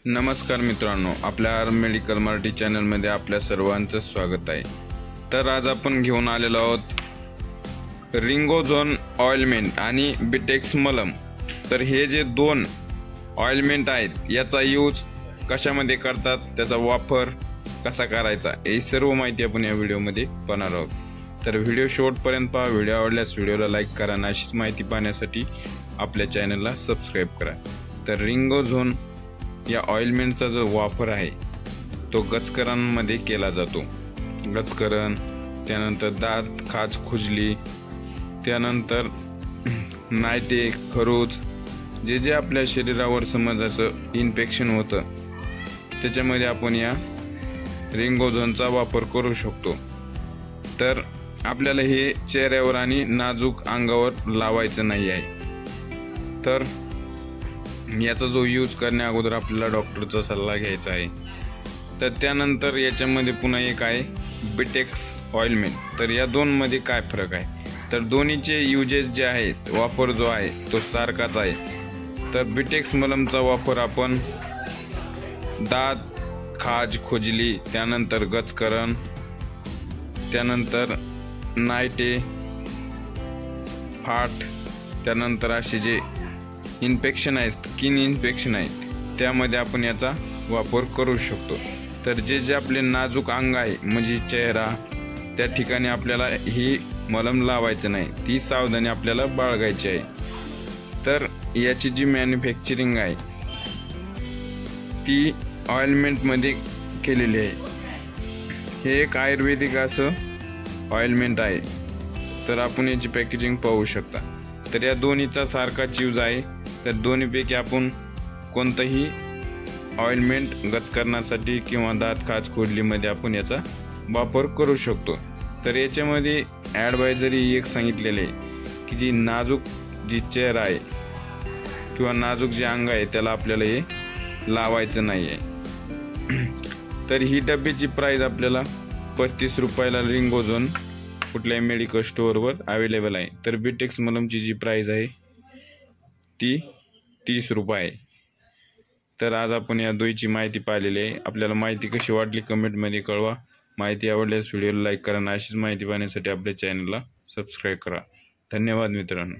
नमस्कार मित्रांनो, आपल्या आर मेडिकल मराठी चॅनलमध्ये आपल्या सर्वांचं स्वागत आहे। तर आज आपण घेऊन आलेलो आहोत रिंगोझोन ऑइलमेंट आणि बिटेक्स मलम। तर हे जे दोन ऑइलमेंट आहेत याचा यूज कशामध्ये करतात, त्याचा वापर कसा करायचा, ही सर्व माहिती आपण या व्हिडिओमध्ये पाहणार आहोत। तर व्हिडिओ शेवटपर्यंत पहा। व्हिडिओ आवडल्यास व्हिडिओला लाईक करा आणि अशीच माहिती पाहण्यासाठी आपल्या चॅनलला सबस्क्राईब करा। तर रिंगोझोन या ऑइलमेंटचा जो वापर आहे तो गचकरांमध्ये केला जातो। गचकरण, त्यानंतर दात, खाज, खुजली, त्यानंतर नायटे, खरूज, जे आपल्या शरीरावर समज असं इन्फेक्शन होतं त्याच्यामध्ये आपण या रिंगोझोनचा वापर करू शकतो। तर आपल्याला हे चेहऱ्यावर आणि नाजूक अंगावर लावायचं नाही आहे। तर याचा जो यूज करण्या अगोदर आपल्याला डॉक्टरचा सल्ला घ्यायचा आहे। तर त्यानंतर याच्यामध्ये पुन्हा एक आहे बिटेक्स ऑइलमेंट। तर या दोन मध्ये काय फरक आहे, तर दोन्हीचे युजेस जे आहेत, वापर जो आहे तो सारखाच आहे। तर बिटेक्स मलमचा वापर आपण दात, खाज, खुजली, त्यानंतर गचकरण, त्यानंतर नायटे, फाट, त्यानंतर असे जे इन्फेक्शन आहेत, स्किन इन्फेक्शन आहेत, त्यामध्ये आपण याचा वापर करू शकतो। तर जे आपले नाजूक अंग आहे म्हणजे चेहरा, त्या ठिकाणी आपल्याला ही मलम लावायचं नाही, ती सावधानी आपल्याला बाळगायची आहे। तर याची जी मॅन्युफॅक्चरिंग आहे ती ऑइलमेंटमध्ये केलेली आहे। हे एक आयुर्वेदिक असं ऑइलमेंट आहे। तर आपण याची पॅकेजिंग पाहू शकता। तर या दोन्हीचा सारखाच यूज आहे। तर दोन्हीपैकी आपण कोणतंही ऑइलमेंट गचकरणासाठी किंवा दात, खाज, खुजलीमध्ये आपण याचा वापर करू शकतो। तर याच्यामध्ये ॲडवायझरी एक सांगितलेले आहे की जी नाजूक जी चेहरा आहे किंवा नाजूक जे अंग आहे त्याला आपल्याला हे लावायचं नाही आहे। तर ही डब्याची प्राईस आपल्याला 35 रुपयाला रिंगोझोन कुठल्याही मेडिकल स्टोअरवर अवेलेबल आहे। तर बिटेक्स मलमची जी प्राईस आहे ती 30 रुपये आहे। तर आज आपण या दोईची माहिती पाहिलेली आहे। आपल्याला माहिती कशी वाटली कमेंटमध्ये कळवा। माहिती आवडल्यास व्हिडिओला लाईक करा आणि अशीच माहिती पाहण्यासाठी आपल्या चॅनलला सबस्क्राईब करा। धन्यवाद मित्रांनो।